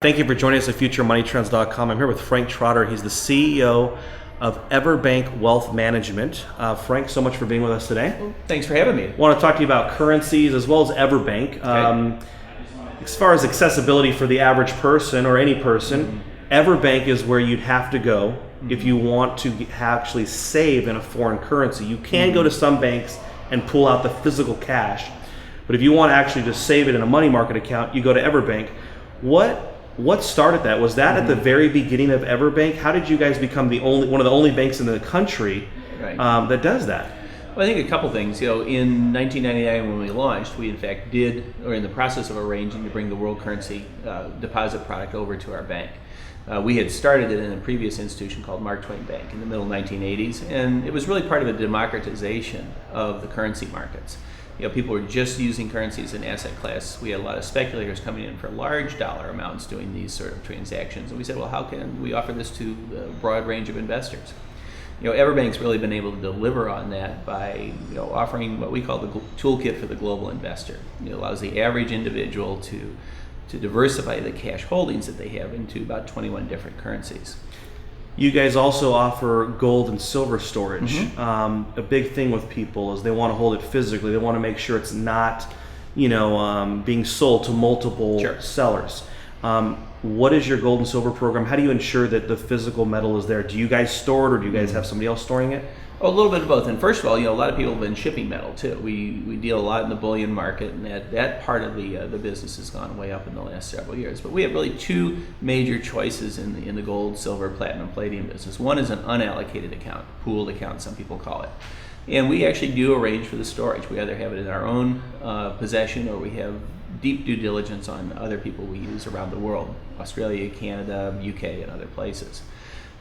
Thank you for joining us at FutureMoneyTrends.com. I'm here with Frank Trotter. He's the CEO of Everbank Wealth Management. Frank, so much for being with us today. Well, thanks for having me. I want to talk to you about currencies as well as Everbank. Okay. As far as accessibility for the average person or any person, Everbank is where you'd have to go if you want to actually save in a foreign currency. You can go to some banks and pull out the physical cash, but if you want to actually just save it in a money market account, you go to Everbank. What started that? Was that at the very beginning of Everbank? How did you guys become one of the only banks in the country that does that? Well, I think a couple things. In 1999 when we launched, we in fact are in the process of arranging to bring the world currency deposit product over to our bank. We had started it in a previous institution called Mark Twain Bank in the middle 1980s, and it was really part of a democratization of the currency markets. People were just using currency as an asset class. We had a lot of speculators coming in for large dollar amounts doing these sort of transactions. And we said, well, how can we offer this to a broad range of investors? Everbank's really been able to deliver on that by offering what we call the toolkit for the global investor. It allows the average individual to diversify the cash holdings that they have into about 21 different currencies. You guys also offer gold and silver storage. A big thing with people is they want to hold it physically. They want to make sure it's not, being sold to multiple sellers. What is your gold and silver program? How do you ensure that the physical metal is there? Do you guys store it, or do you guys have somebody else storing it? A little bit of both. And first of all, a lot of people have been shipping metal too. We deal a lot in the bullion market, and that part of the business has gone way up in the last several years. But we have really two major choices in the gold, silver, platinum, palladium business. One is an unallocated account, pooled account, some people call it. And we actually do arrange for the storage. We either have it in our own possession, or we have deep due diligence on other people we use around the world, Australia, Canada, UK, and other places.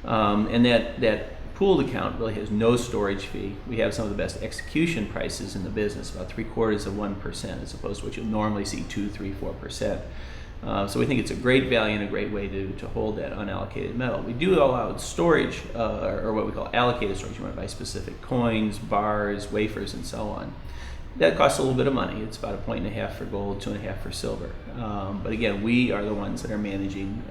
And that pooled account really has no storage fee. We have some of the best execution prices in the business, about 0.75% as opposed to what you'll normally see 2%, 3%, 4%. So we think it's a great value and a great way to hold that unallocated metal. We do allow storage, or what we call allocated storage. You want to buy specific coins, bars, wafers, and so on. That costs a little bit of money. It's about 1.5 for gold, 2.5 for silver. But again, we are the ones that are managing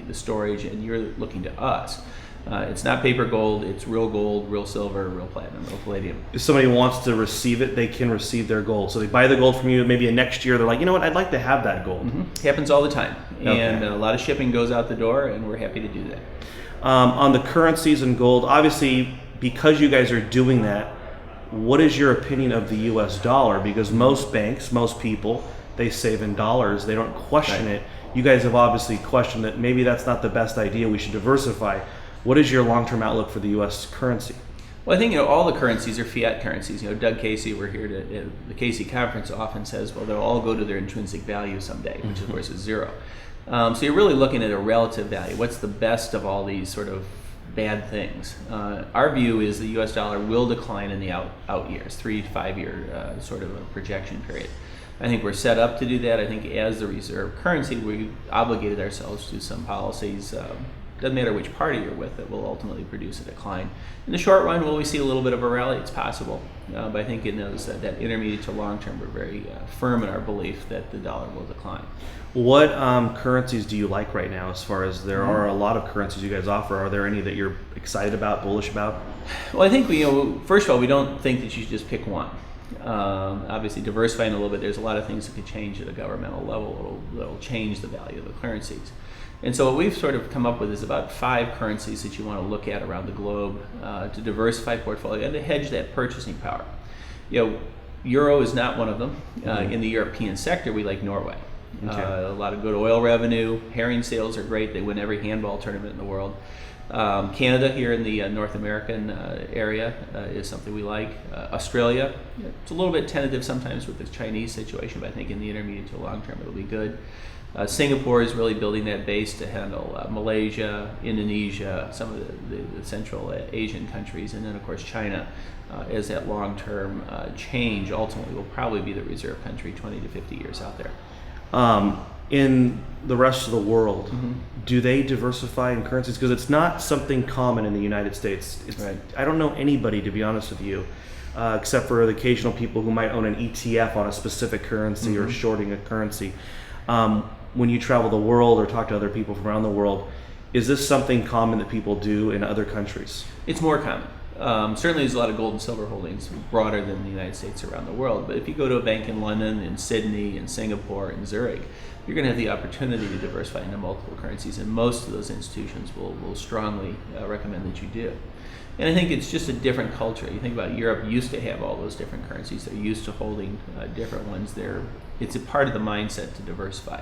the storage, and you're looking to us. It's not paper gold, it's real gold, real silver, real platinum, real palladium. If somebody wants to receive it, they can receive their gold. So they buy the gold from you, maybe next year they're like, you know what, I'd like to have that gold. Happens all the time. And a lot of shipping goes out the door, and we're happy to do that. On the currencies and gold, obviously, because you guys are doing that, what is your opinion of the US dollar? Because most banks, most people, they save in dollars. They don't question it. You guys have obviously questioned that maybe that's not the best idea. We should diversify. What is your long-term outlook for the U.S. currency? Well, I think all the currencies are fiat currencies. Doug Casey, we're here at the Casey conference, often says, well, they'll all go to their intrinsic value someday, which of course is zero. So you're really looking at a relative value. What's the best of all these sort of bad things? Our view is the U.S. dollar will decline in the out years, 3 to 5 year sort of a projection period. I think we're set up to do that. I think as the reserve currency, we've obligated ourselves to some policies. Doesn't matter which party you're with, that will ultimately produce a decline. In the short run, will we see a little bit of a rally? It's possible. But I think in that intermediate to long term, we're very firm in our belief that the dollar will decline. What currencies do you like right now, as far as there are a lot of currencies you guys offer? Are there any that you're excited about, bullish about? Well, I think first of all, we don't think that you should just pick one. Obviously, diversifying a little bit, there's a lot of things that could change at a governmental level that'll change the value of the currencies. And so what we've sort of come up with is about 5 currencies that you want to look at around the globe to diversify portfolio and to hedge that purchasing power. Euro is not one of them. In the European sector, we like Norway. A lot of good oil revenue. Herring sales are great. They win every handball tournament in the world. Canada here in the North American area is something we like. Australia, it's a little bit tentative sometimes with the Chinese situation, but I think in the intermediate to long term it'll be good. Singapore is really building that base to handle Malaysia, Indonesia, some of the Central Asian countries, and then of course China as that long-term change ultimately will probably be the reserve country 20 to 50 years out there. In the rest of the world, do they diversify in currencies? Because it's not something common in the United States. I don't know anybody, to be honest with you, except for the occasional people who might own an ETF on a specific currency or shorting a currency. when you travel the world or talk to other people from around the world, is this something common that people do in other countries? It's more common. Certainly there's a lot of gold and silver holdings broader than the United States around the world. But if you go to a bank in London, in Sydney, in Singapore, in Zurich, you're going to have the opportunity to diversify into multiple currencies. And most of those institutions will strongly recommend that you do. And I think it's just a different culture. You think about Europe used to have all those different currencies. They're used to holding different ones. It's a part of the mindset to diversify.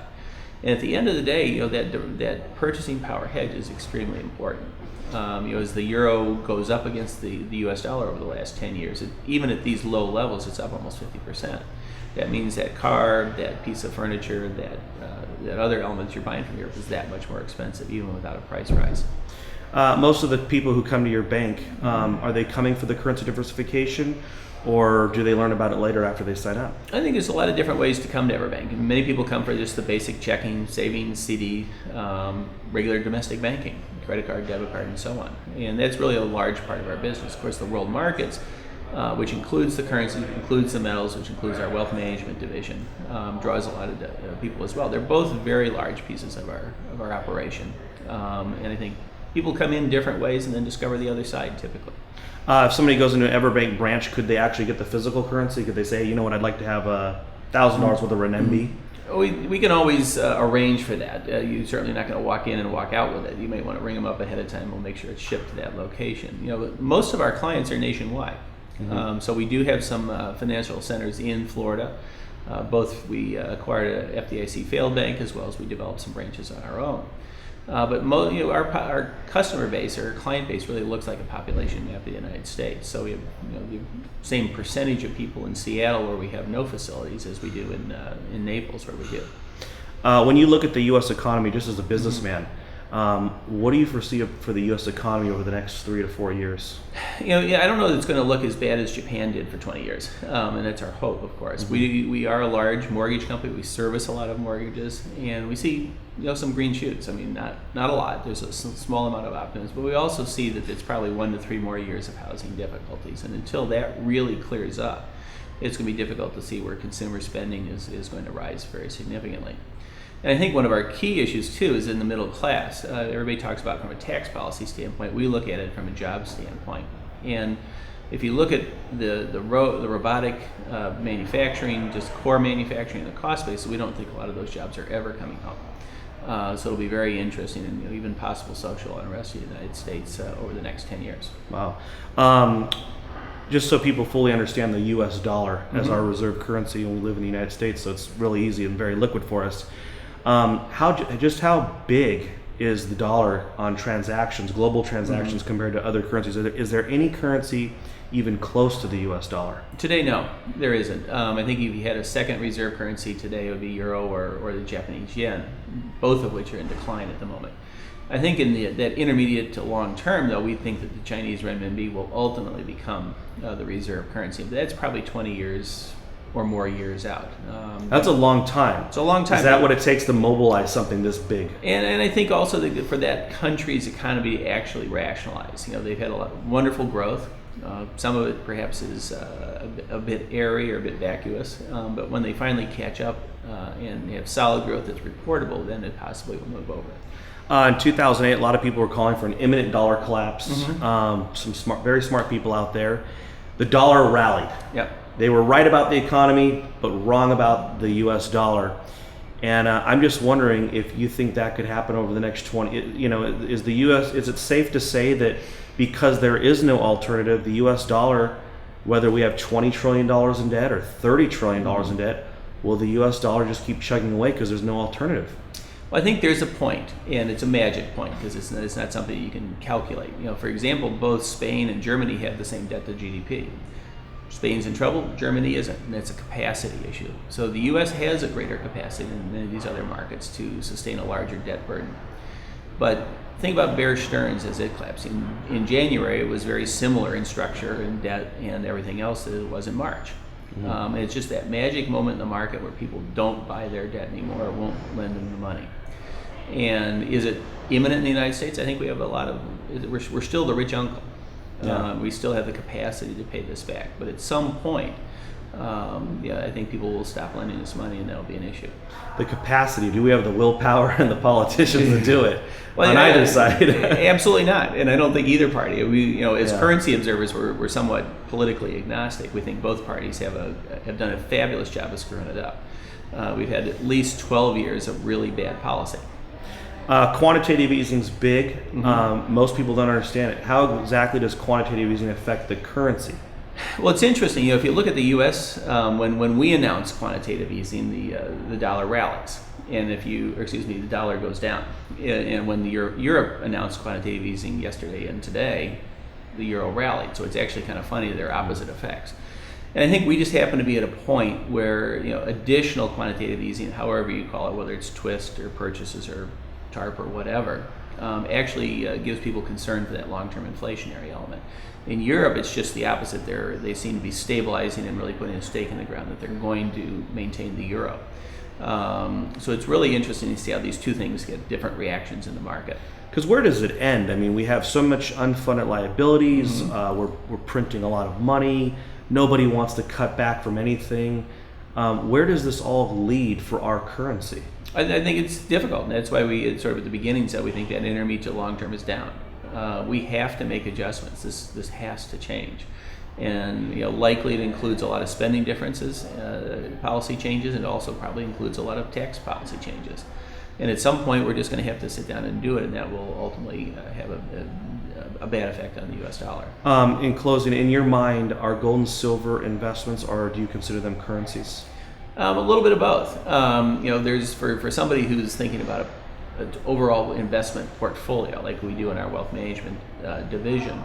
And at the end of the day, that purchasing power hedge is extremely important. As the euro goes up against the U.S. dollar over the last 10 years, even at these low levels, it's up almost 50%. That means that car, that piece of furniture, that other element you're buying from Europe is that much more expensive, even without a price rise. Most of the people who come to your bank, are they coming for the currency diversification, or do they learn about it later after they sign up? I think there's a lot of different ways to come to EverBank. Many people come for just the basic checking, savings, CD, regular domestic banking, credit card, debit card, and so on. And that's really a large part of our business. Of course, the world markets, which includes the currency, includes the metals, which includes our wealth management division, draws a lot of people as well. They're both very large pieces of our operation. And I think people come in different ways and then discover the other side typically. If somebody goes into an EverBank branch, could they actually get the physical currency? Could they say, you know what, I'd like to have $1,000 worth of renminbi? We can always arrange for that. You're certainly not going to walk in and walk out with it. You may want to ring them up ahead of time. We'll make sure it's shipped to that location. Most of our clients are nationwide. So we do have some financial centers in Florida. Both we acquired a FDIC failed bank as well as we developed some branches on our own. But our customer base or client base really looks like a population map of the United States. So we have the same percentage of people in Seattle where we have no facilities as we do in Naples where we do. When you look at the U.S. economy, just as a businessman, what do you foresee for the U.S. economy over the next 3 to 4 years? I don't know that it's going to look as bad as Japan did for 20 years, and that's our hope, of course. We are a large mortgage company. We service a lot of mortgages, and we see some green shoots. I mean, not a lot. There's a small amount of optimism, but we also see that it's probably 1 to 3 more years of housing difficulties, and until that really clears up, it's going to be difficult to see where consumer spending is going to rise very significantly. And I think one of our key issues, too, is in the middle class. Everybody talks about it from a tax policy standpoint. We look at it from a job standpoint. And if you look at the robotic manufacturing, just core manufacturing and the cost base, we don't think a lot of those jobs are ever coming home. So it'll be very interesting and even possible social unrest in the United States over the next 10 years. Wow. Just so people fully understand the U.S. dollar as our reserve currency, and we live in the United States, so it's really easy and very liquid for us. How big is the dollar on transactions, global transactions, compared to other currencies? Is there any currency even close to the U.S. dollar? Today, no, there isn't. I think if you had a second reserve currency today, it would be euro or the Japanese yen, both of which are in decline at the moment. I think in that intermediate to long term, though, we think that the Chinese renminbi will ultimately become the reserve currency. But that's probably 20 years or more years out. That's a long time. It's a long time. Is that what it takes to mobilize something this big? And I think also that for that country's economy to actually rationalize. They've had a lot of wonderful growth. Some of it perhaps is a bit airy or a bit vacuous. But when they finally catch up and have solid growth that's reportable, then it possibly will move over. In 2008, a lot of people were calling for an imminent dollar collapse. Some very smart people out there. The dollar rallied. Yep. They were right about the economy, but wrong about the U.S. dollar. And I'm just wondering if you think that could happen over the next 20. Is the U.S. Is it safe to say that because there is no alternative, the U.S. dollar, whether we have $20 trillion in debt or $30 trillion in debt, will the U.S. dollar just keep chugging away because there's no alternative? Well, I think there's a point, and it's a magic point because it's not something you can calculate. For example, both Spain and Germany have the same debt to GDP. Spain's in trouble, Germany isn't, and that's a capacity issue. So the U.S. has a greater capacity than many of these other markets to sustain a larger debt burden. But think about Bear Stearns as it collapsed. In January, it was very similar in structure and debt and everything else that it was in March. And it's just that magic moment in the market where people don't buy their debt anymore or won't lend them the money. And is it imminent in the United States? I think we have we're still the rich uncle. We still have the capacity to pay this back. But at some point, I think people will stop lending us money, and that'll be an issue. The capacity, do we have the willpower and the politicians to do it on either side? Absolutely not, and I don't think either party. We, as currency observers, we're somewhat politically agnostic. We think both parties have done a fabulous job of screwing it up. We've had at least 12 years of really bad policy. Quantitative easing's big. Most people don't understand it. How exactly does quantitative easing affect the currency? Well, it's interesting. If you look at the U.S., when we announce quantitative easing, the dollar rallies, and the dollar goes down. And when Europe announced quantitative easing yesterday and today, the euro rallied. So it's actually kind of funny, they're opposite effects. And I think we just happen to be at a point where additional quantitative easing, however you call it, whether it's twist or purchases or TARP or whatever, actually gives people concern for that long-term inflationary element. In Europe, it's just the opposite. They seem to be stabilizing and really putting a stake in the ground that they're going to maintain the euro. So it's really interesting to see how these two things get different reactions in the market. Because where does it end? I mean, we have so much unfunded liabilities. We're printing a lot of money. Nobody wants to cut back from anything. Where does this all lead for our currency? I think it's difficult, and that's why we sort of at the beginning said we think that intermediate to long term is down. We have to make adjustments. This has to change, and likely it includes a lot of spending differences, policy changes, and it also probably includes a lot of tax policy changes. And at some point, we're just going to have to sit down and do it, and that will ultimately have a bad effect on the U.S. dollar. In closing, in your mind, are gold and silver investments, or do you consider them currencies? A little bit of both. There's for somebody who's thinking about an overall investment portfolio, like we do in our wealth management division,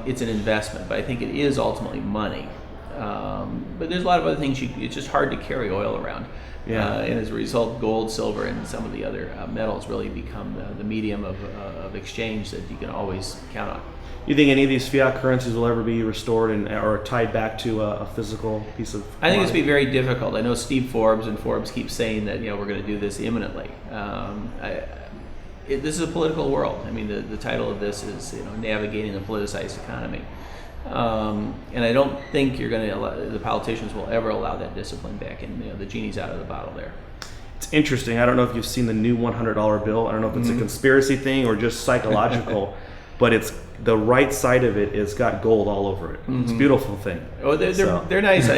it's an investment, but I think it is ultimately money. But there's a lot of other things. It's just hard to carry oil around. And as a result, gold, silver, and some of the other metals really become the medium of exchange that you can always count on. You think any of these fiat currencies will ever be restored or tied back to a physical piece of I think it's going to be very difficult. I know Steve Forbes keeps saying that we're going to do this imminently. This is a political world. I mean, the title of this is navigating the politicized economy. And I don't think the politicians will ever allow that discipline back, and the genie's out of the bottle there. It's interesting. I don't know if you've seen the new $100 bill. I don't know if it's a conspiracy thing or just psychological, but it's the right side of it has got gold all over it. It's a beautiful thing. Oh, they're nice.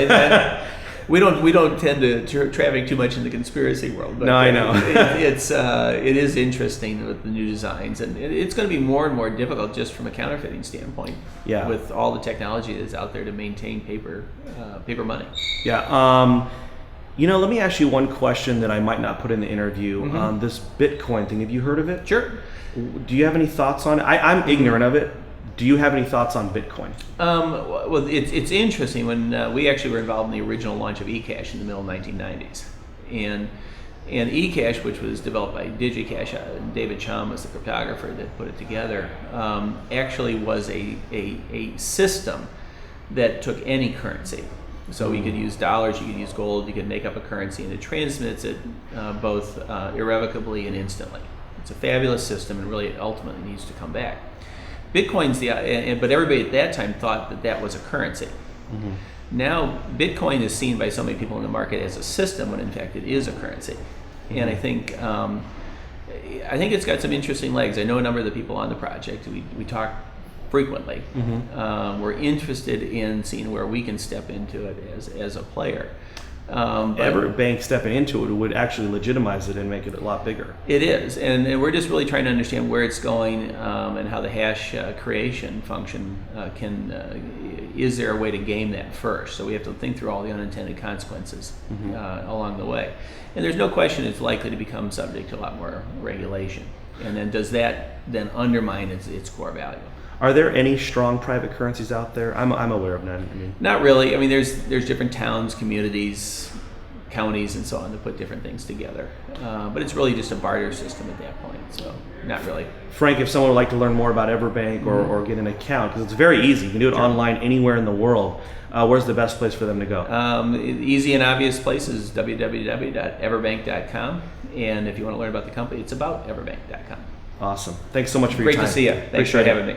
We don't tend to traffic too much in the conspiracy world. But no, I know. It is interesting with the new designs, and it's going to be more and more difficult just from a counterfeiting standpoint. Yeah. With all the technology that's out there to maintain paper money. Yeah. Let me ask you one question that I might not put in the interview. This Bitcoin thing. Have you heard of it? Sure. Do you have any thoughts on it? I'm ignorant of it. Do you have any thoughts on Bitcoin? Well, it's interesting. When we actually were involved in the original launch of eCash in the middle 1990s, and eCash, which was developed by DigiCash, David Chum was the cryptographer that put it together, actually was a system that took any currency. So you could use dollars, you could use gold, you could make up a currency, and it transmits it both irrevocably and instantly. It's a fabulous system, and really it ultimately needs to come back. Bitcoin's but everybody at that time thought that was a currency. Now Bitcoin is seen by so many people in the market as a system, when in fact it is a currency. And I think it's got some interesting legs. I know a number of the people on the project. We talk frequently. We're interested in seeing where we can step into it as a player. Every bank stepping into it would actually legitimize it and make it a lot bigger. It is, and we're just really trying to understand where it's going and how the hash creation function is there a way to game that first? So we have to think through all the unintended consequences along the way. And there's no question it's likely to become subject to a lot more regulation. And then does that then undermine its core value? Are there any strong private currencies out there? I'm aware of none. Not really. I mean, there's different towns, communities, counties, and so on that put different things together. But it's really just a barter system at that point. So not really. Frank, if someone would like to learn more about Everbank or get an account, because it's very easy, you can do it online anywhere in the world. Where's the best place for them to go? Easy and obvious place is www.everbank.com. And if you want to learn about the company, it's about everbank.com. Awesome. Thanks so much for your time. Great to see you. Thanks for having me.